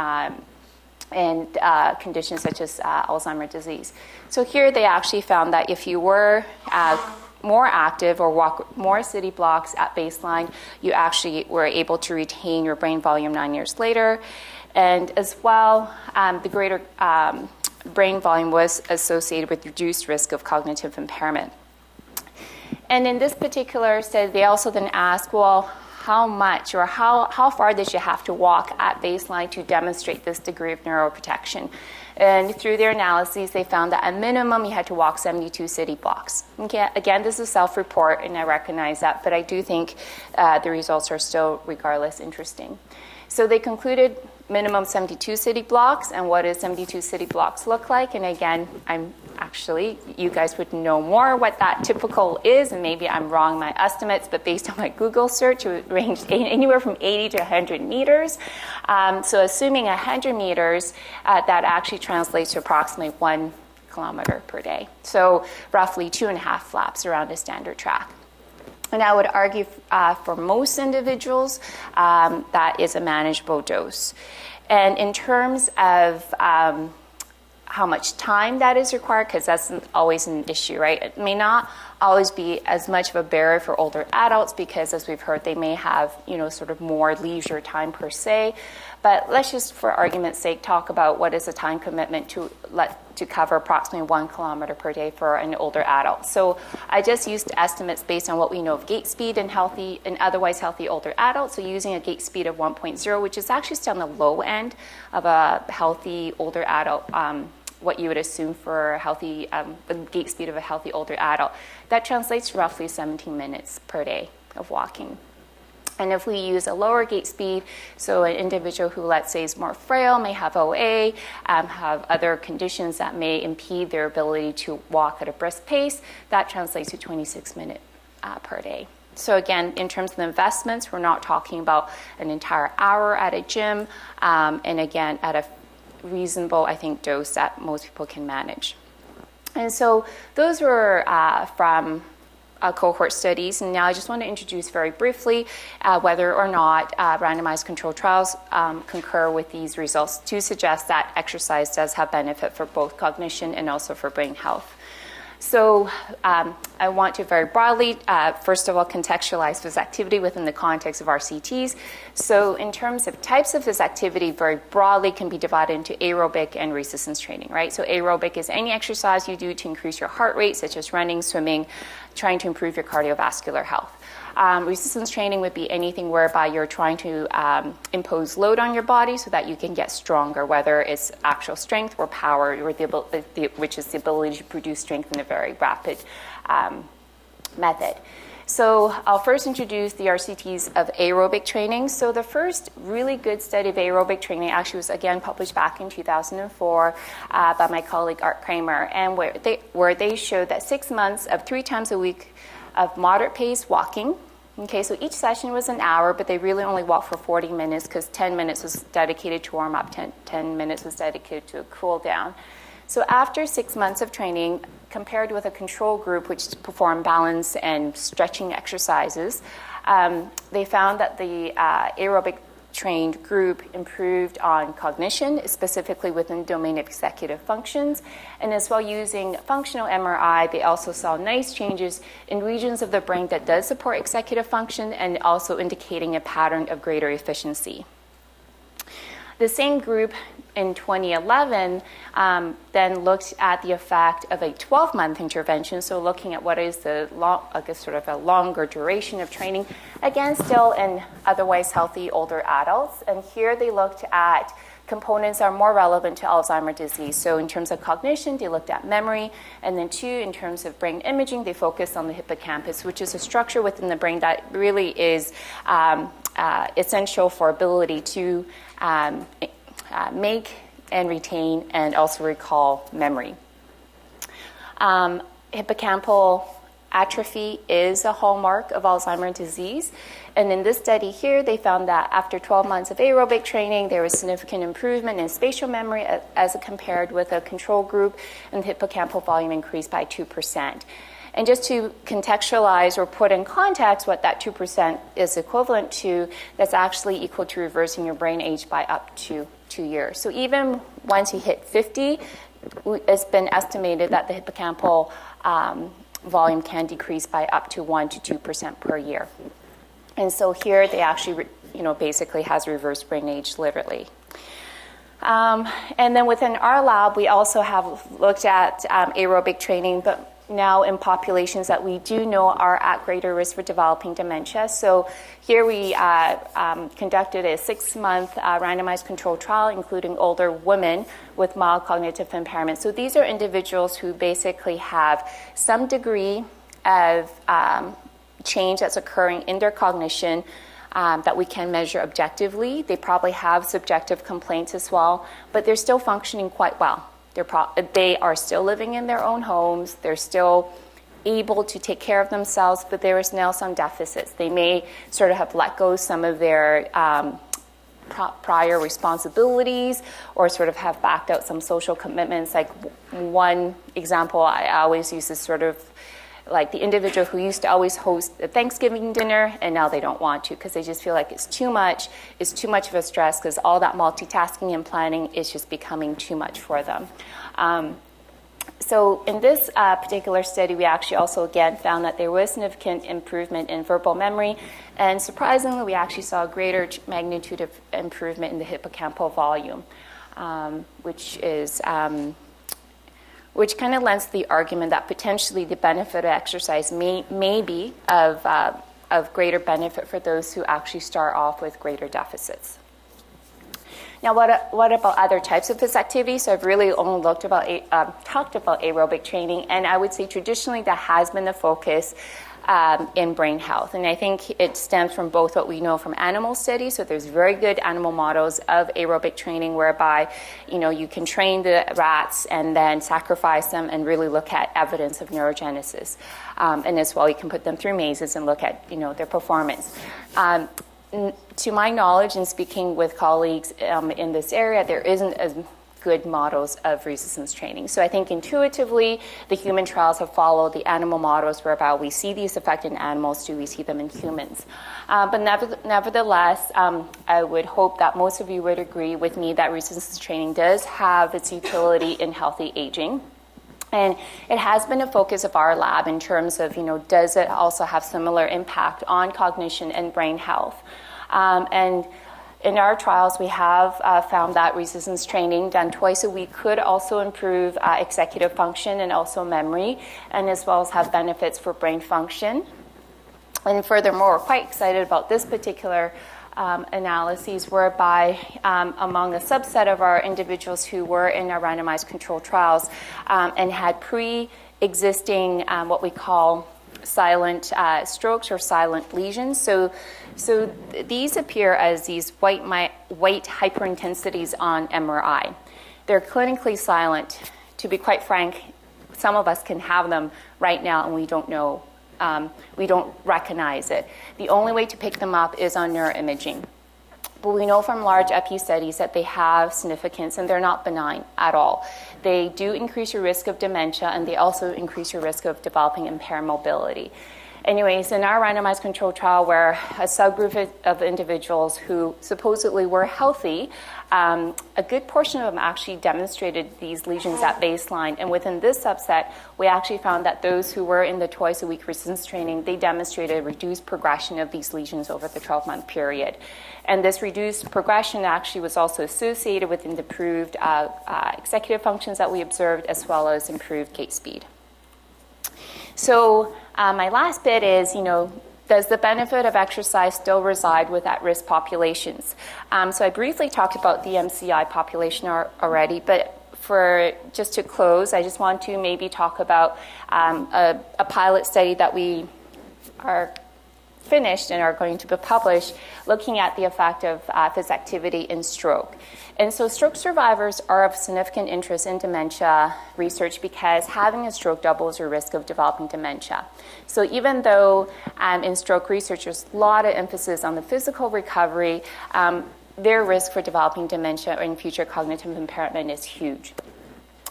conditions such as Alzheimer's disease. So here they actually found that if you were more active or walk more city blocks at baseline, you actually were able to retain your brain volume 9 years later. And as well, the greater brain volume was associated with reduced risk of cognitive impairment. And in this particular study, they also then asked, well, how much or how far did you have to walk at baseline to demonstrate this degree of neuroprotection. And through their analyses, they found that at minimum you had to walk 72 city blocks. Okay, again, this is self-report, and I recognize that, but I do think the results are still, regardless, interesting. So they concluded minimum 72 city blocks, and what does 72 city blocks look like? And again, you guys would know more what that typical is, and maybe I'm wrong in my estimates, but based on my Google search, it ranged anywhere from 80 to 100 meters. So assuming 100 meters, that actually translates to approximately 1 kilometer per day. So roughly 2.5 laps around a standard track. And I would argue for most individuals, that is a manageable dose. And in terms of how much time that is required, because that's always an issue, right? It may not always be as much of a barrier for older adults because, as we've heard, they may have, sort of more leisure time per se. But let's just, for argument's sake, talk about what is a time commitment to cover approximately 1 kilometer per day for an older adult. So I just used estimates based on what we know of gait speed in healthy and otherwise healthy older adults. So using a gait speed of 1.0, which is actually still on the low end of a healthy older adult, what you would assume for a healthy, the gait speed of a healthy older adult. That translates to roughly 17 minutes per day of walking. And if we use a lower gait speed, so an individual who, let's say, is more frail, may have OA, have other conditions that may impede their ability to walk at a brisk pace, that translates to 26 minutes per day. So again, in terms of the investments, we're not talking about an entire hour at a gym, and again, at a reasonable, I think, dose that most people can manage. And so those were from cohort studies, and now I just want to introduce very briefly whether or not randomized controlled trials concur with these results to suggest that exercise does have benefit for both cognition and also for brain health. So I want to very broadly, first of all, contextualize this activity within the context of RCTs. So in terms of types of this activity, very broadly can be divided into aerobic and resistance training, right? So aerobic is any exercise you do to increase your heart rate, such as running, swimming, trying to improve your cardiovascular health. Resistance training would be anything whereby you're trying to impose load on your body so that you can get stronger, whether it's actual strength or power, or which is the ability to produce strength in a very rapid method. So I'll first introduce the RCTs of aerobic training. So the first really good study of aerobic training actually was, again, published back in 2004 by my colleague Art Kramer, and where they showed that 6 months of 3 times a week of moderate pace walking. Okay, so each session was an hour, but they really only walked for 40 minutes because 10 minutes was dedicated to warm up, 10 minutes was dedicated to a cool down. So after 6 months of training, compared with a control group which performed balance and stretching exercises, they found that the aerobic trained group improved on cognition, specifically within the domain of executive functions. And as well, using functional MRI, they also saw nice changes in regions of the brain that does support executive function and also indicating a pattern of greater efficiency. The same group in 2011 then looked at the effect of a 12-month intervention, so looking at what is the sort of a longer duration of training, again, still in otherwise healthy older adults. And here they looked at components that are more relevant to Alzheimer's disease. So in terms of cognition, they looked at memory, and then 2, in terms of brain imaging, they focused on the hippocampus, which is a structure within the brain that really is essential for ability to make and retain and also recall memory. Hippocampal atrophy is a hallmark of Alzheimer's disease. And in this study here, they found that after 12 months of aerobic training, there was significant improvement in spatial memory as compared with a control group, and the hippocampal volume increased by 2%. And just to contextualize or put in context what that 2% is equivalent to, that's actually equal to reversing your brain age by up to 2 years. So even once you hit 50, it's been estimated that the hippocampal volume can decrease by up to 1 to 2% per year. And so here they actually, basically has reversed brain age literally. And then within our lab, we also have looked at aerobic training, but now in populations that we do know are at greater risk for developing dementia. So here we conducted a 6-month randomized controlled trial, including older women with mild cognitive impairment. So these are individuals who basically have some degree of change that's occurring in their cognition that we can measure objectively. They probably have subjective complaints as well, but they're still functioning quite well. They are still living in their own homes. They're still able to take care of themselves, but there is now some deficits. They may sort of have let go some of their prior responsibilities or sort of have backed out some social commitments. Like one example I always use is sort of like the individual who used to always host a Thanksgiving dinner, and now they don't want to because they just feel like it's too much of a stress because all that multitasking and planning is just becoming too much for them. So in this particular study, we actually also again found that there was significant improvement in verbal memory, and surprisingly, we actually saw a greater magnitude of improvement in the hippocampal volume, which kind of lends to the argument that potentially the benefit of exercise may be of greater benefit for those who actually start off with greater deficits. Now, what about other types of physical activity? So I've really only talked about aerobic training, and I would say traditionally that has been the focus in brain health. And I think it stems from both what we know from animal studies. So there's very good animal models of aerobic training whereby, you can train the rats and then sacrifice them and really look at evidence of neurogenesis. And as well, you can put them through mazes and look at, their performance. To my knowledge, and speaking with colleagues in this area, there isn't as good models of resistance training. So I think intuitively, the human trials have followed the animal models whereby we see these effects in animals, do we see them in humans? But nevertheless, I would hope that most of you would agree with me that resistance training does have its utility in healthy aging. And it has been a focus of our lab in terms of, does it also have similar impact on cognition and brain health? And in our trials, we have found that resistance training done twice a week could also improve executive function and also memory, and as well as have benefits for brain function. And furthermore, we're quite excited about this particular analyses whereby among a subset of our individuals who were in our randomized controlled trials and had pre-existing what we call silent strokes or silent lesions. So these appear as these white hyperintensities on MRI. They're clinically silent. To be quite frank, some of us can have them right now and we don't know. We don't recognize it. The only way to pick them up is on neuroimaging. But we know from large epi studies that they have significance and they're not benign at all. They do increase your risk of dementia and they also increase your risk of developing impaired mobility. Anyways, in our randomized controlled trial where a subgroup of individuals who supposedly were healthy, a good portion of them actually demonstrated these lesions at baseline. And within this subset, we actually found that those who were in the twice-a-week resistance training, they demonstrated reduced progression of these lesions over the 12-month period. And this reduced progression actually was also associated with improved executive functions that we observed, as well as improved gait speed. So my last bit is, does the benefit of exercise still reside with at-risk populations? So I briefly talked about the MCI population already, but just to close, I just want to maybe talk about a pilot study that we are finished and are going to be published looking at the effect of physical activity in stroke. And so stroke survivors are of significant interest in dementia research because having a stroke doubles your risk of developing dementia. So even though in stroke research there's a lot of emphasis on the physical recovery, their risk for developing dementia or in future cognitive impairment is huge.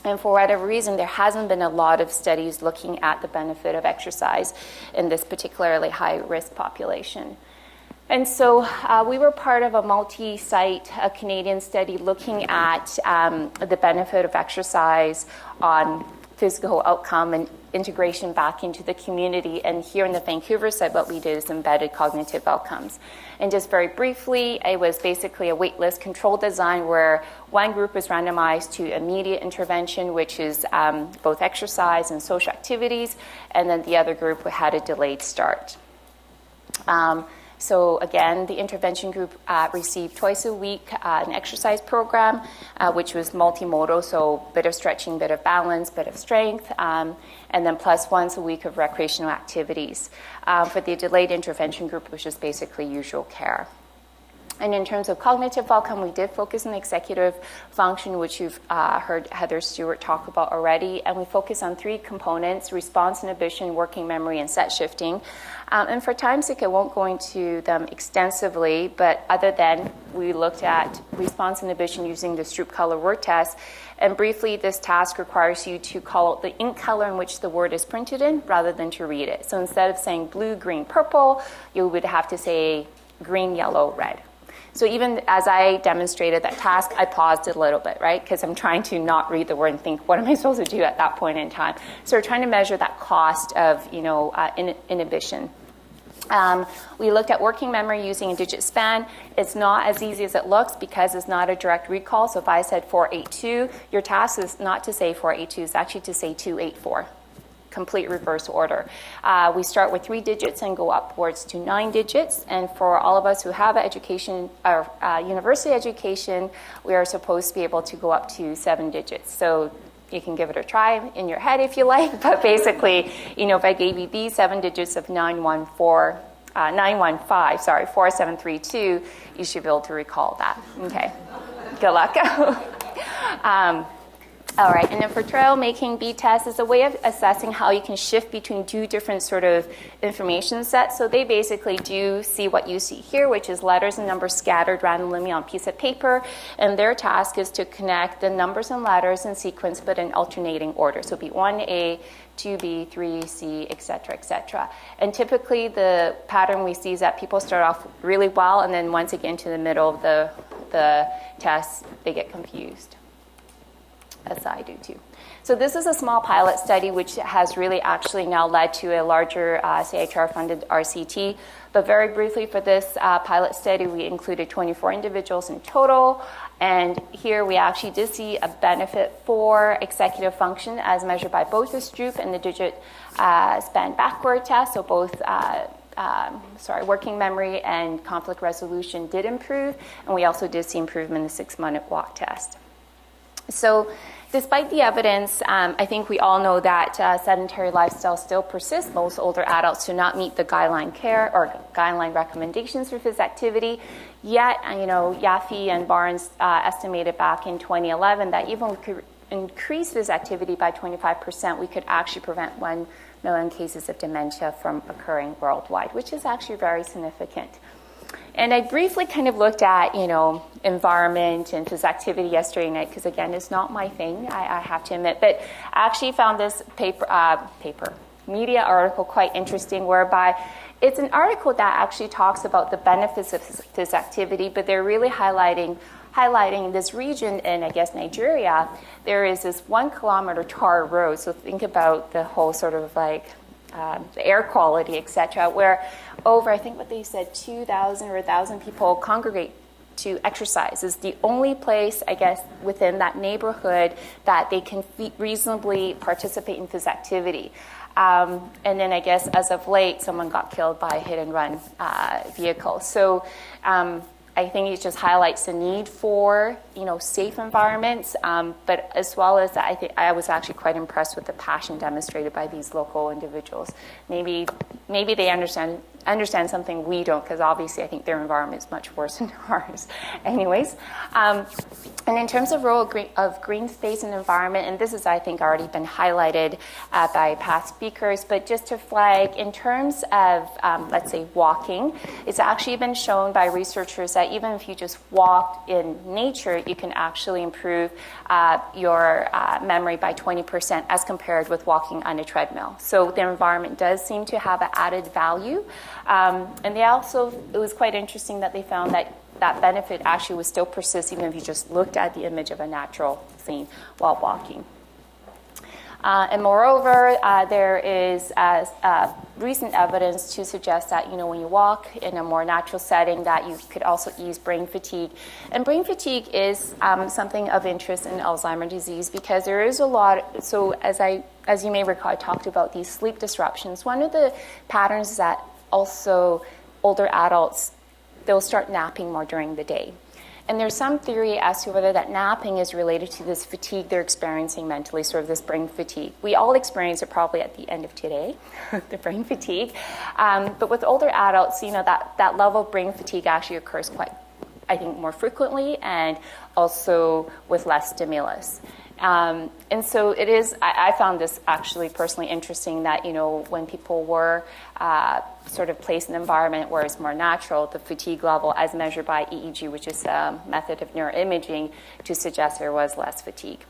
And for whatever reason, there hasn't been a lot of studies looking at the benefit of exercise in this particularly high-risk population. And so we were part of a multi-site Canadian study looking at the benefit of exercise on physical outcome and integration back into the community. And here in the Vancouver side, what we did is embedded cognitive outcomes. And just very briefly, it was basically a waitlist control design where one group was randomized to immediate intervention, which is both exercise and social activities, and then the other group had a delayed start. So again, the intervention group received twice a week an exercise program, which was multimodal, so bit of stretching, bit of balance, bit of strength, and then plus once a week of recreational activities. For the delayed intervention group, which is basically usual care. And in terms of cognitive outcome, we did focus on executive function, which you've heard Heather Stewart talk about already. And we focus on 3 components: response inhibition, working memory, and set shifting. And for time's sake, I won't go into them extensively, but other than we looked at response inhibition using the Stroop color word test. And briefly, this task requires you to call out the ink color in which the word is printed in rather than to read it. So instead of saying blue, green, purple, you would have to say green, yellow, red. So even as I demonstrated that task, I paused it a little bit, right? Because I'm trying to not read the word and think, what am I supposed to do at that point in time? So we're trying to measure that cost of, inhibition. We looked at working memory using a digit span. It's not as easy as it looks because it's not a direct recall. So if I said 482, your task is not to say 482, it's actually to say 284. Complete reverse order. We start with 3 digits and go upwards to 9 digits. And for all of us who have education or university education, we are supposed to be able to go up to 7 digits. So you can give it a try in your head if you like. But basically, if I gave you these 7 digits of 4732, you should be able to recall that. Okay. Good luck. All right, and then for trail making, B-test is a way of assessing how you can shift between 2 different sort of information sets. So they basically do see what you see here, which is letters and numbers scattered randomly on a piece of paper. And their task is to connect the numbers and letters in sequence, but in alternating order. So it'd be 1A, 2B, 3C, et cetera, et cetera. And typically the pattern we see is that people start off really well, and then once they get into the middle of the test, they get confused. As I do too. So this is a small pilot study which has really actually now led to a larger CHR-funded RCT. But very briefly for this pilot study, we included 24 individuals in total. And here we actually did see a benefit for executive function as measured by both the Stroop and the digit span backward test. So both working memory and conflict resolution did improve. And we also did see improvement in the 6-minute walk test. So despite the evidence, I think we all know that sedentary lifestyle still persists. Most older adults do not meet the guideline care or guideline recommendations for physical activity. Yet, Yaffe and Barnes estimated back in 2011 that even if we could increase physical activity by 25%, we could actually prevent 1 million cases of dementia from occurring worldwide, which is actually very significant. And I briefly kind of looked at, environment and physical activity yesterday night, because again, it's not my thing, I have to admit. But I actually found this media article quite interesting, whereby it's an article that actually talks about the benefits of physical activity, but they're really highlighting this region in, I guess, Nigeria. There is this 1 kilometer tar road. So think about the whole sort of like the air quality, etc., where over, I think what they said, 2,000 or 1,000 people congregate to exercise. It's the only place, I guess, within that neighborhood that they can reasonably participate in physical activity. And then I guess as of late, someone got killed by a hit-and-run vehicle. So I think it just highlights the need for, safe environments, but as well as that, I think I was actually quite impressed with the passion demonstrated by these local individuals. Maybe they understand something we don't, because obviously I think their environment is much worse than ours. Anyways, and in terms of role of green space and environment, and this has, I think, already been highlighted by past speakers, but just to flag, in terms of, let's say, walking, it's actually been shown by researchers that even if you just walk in nature, you can actually improve your memory by 20% as compared with walking on a treadmill. So the environment does seem to have an added value. And they also, it was quite interesting that they found that benefit actually would still persist even if you just looked at the image of a natural scene while walking. And moreover, there is recent evidence to suggest that, when you walk in a more natural setting, that you could also ease brain fatigue. And brain fatigue is something of interest in Alzheimer's disease because there is a lot. So as you may recall, I talked about these sleep disruptions. One of the patterns is that also older adults, they'll start napping more during the day. And there's some theory as to whether that napping is related to this fatigue they're experiencing mentally, sort of this brain fatigue. We all experience it probably at the end of today, the brain fatigue. But with older adults, that level of brain fatigue actually occurs quite, I think, more frequently and also with less stimulus. And so it is, I found this actually personally interesting that, when people were sort of placed in an environment where it's more natural, the fatigue level as measured by EEG, which is a method of neuroimaging, to suggest there was less fatigue.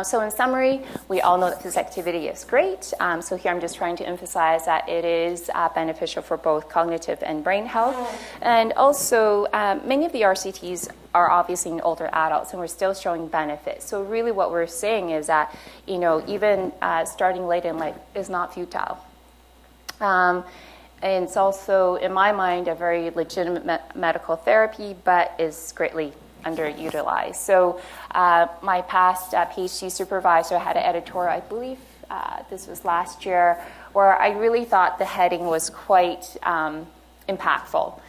So in summary, we all know that this activity is great. So here I'm just trying to emphasize that it is beneficial for both cognitive and brain health. And also, many of the RCTs are obviously in older adults, and we're still showing benefits. So really what we're saying is that, even starting late in life is not futile. And it's also, in my mind, a very legitimate medical therapy, but is greatly underutilized. So my past PhD supervisor had an editorial, I believe this was last year, where I really thought the heading was quite impactful,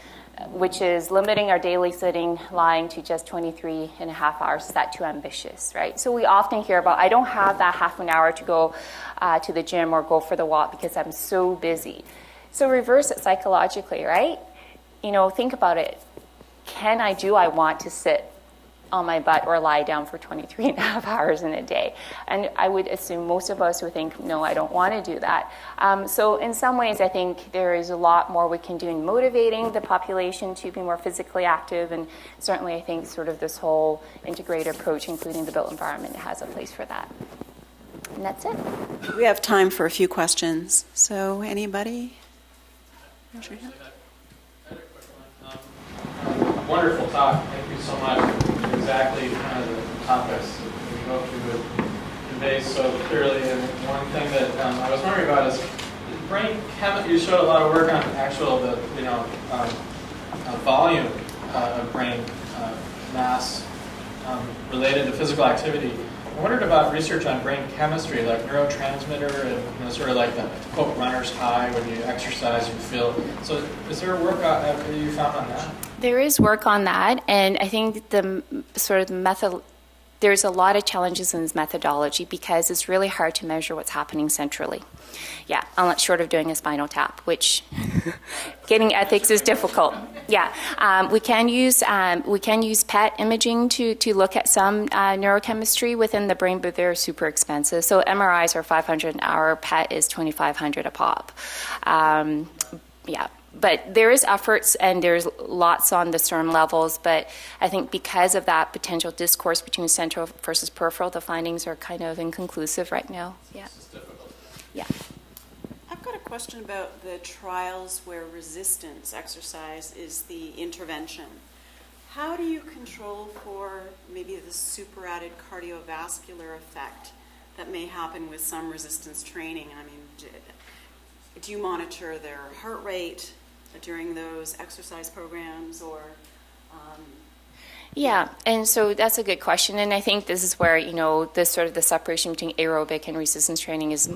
which is limiting our daily sitting lying to just 23 and a half hours. Is that too ambitious, right? So we often hear about, I don't have that half an hour to go to the gym or go for the walk because I'm so busy. So reverse it psychologically, right? Think about it. I want to sit on my butt or lie down for 23 and a half hours in a day? And I would assume most of us would think, no, I don't want to do that. So in some ways, I think there is a lot more we can do in motivating the population to be more physically active. And certainly, I think sort of this whole integrated approach, including the built environment, has a place for that. And that's it. We have time for a few questions. So anybody? Wonderful talk. Thank you so much. Exactly kind of the topics that we hope you would convey so clearly. And one thing that I was wondering about is brain chemistry. You showed a lot of work on volume of brain mass related to physical activity. I wondered about research on brain chemistry, like neurotransmitter and sort of like the quote runner's high when you exercise, you feel. So is there work you found on that? There is work on that, and I think there's a lot of challenges in this methodology because it's really hard to measure what's happening centrally. Yeah, unless short of doing a spinal tap, which getting ethics is difficult. Yeah, we can use PET imaging to look at some neurochemistry within the brain, but they're super expensive. So MRIs are $500 an hour, PET is $2,500 a pop. Yeah. But there is efforts, and there's lots on the CERN levels, but I think because of that potential discourse between central versus peripheral, the findings are kind of inconclusive right now. Yeah. It's difficult. Yeah. I've got a question about the trials where resistance exercise is the intervention. How do you control for maybe the superadded cardiovascular effect that may happen with some resistance training? I mean, do you monitor their heart rate during those exercise programs, or? Yeah, and so that's a good question, and I think this is where this sort of the separation between aerobic and resistance training is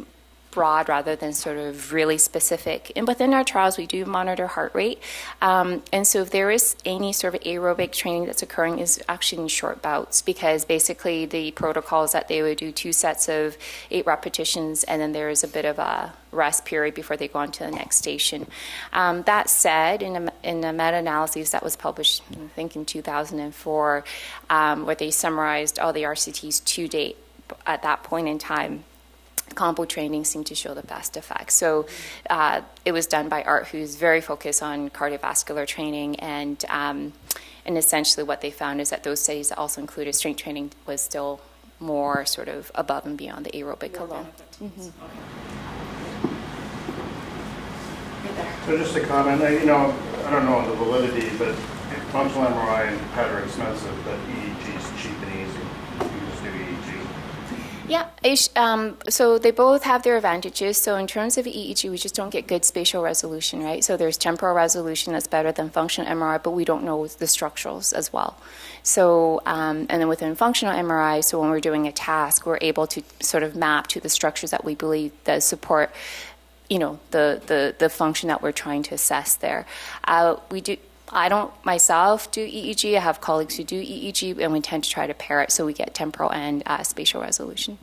broad rather than sort of really specific. And within our trials, we do monitor heart rate. And so if there is any sort of aerobic training that's occurring, is actually in short bouts, because basically the protocol is that they would do 2 sets of 8 repetitions, and then there is a bit of a rest period before they go on to the next station. That said, in a meta-analysis that was published, I think in 2004, where they summarized all the RCTs to date at that point in time, combo training seemed to show the best effect. So it was done by Art, who's very focused on cardiovascular training, and essentially what they found is that those studies that also included strength training was still more sort of above and beyond the aerobic alone. Mm-hmm. So just a comment, I don't know the validity, but functional MRI and PET are expensive, but EEG is cheap and easy. You can just do EEG. Yeah, so they both have their advantages. So in terms of EEG, we just don't get good spatial resolution, right? So there's temporal resolution that's better than functional MRI, but we don't know the structurals as well. So, and then within functional MRI, so when we're doing a task, we're able to sort of map to the structures that we believe that support, you know, the function that we're trying to assess there. I don't myself do EEG. I have colleagues who do EEG, and we tend to try to pair it so we get temporal and spatial resolution.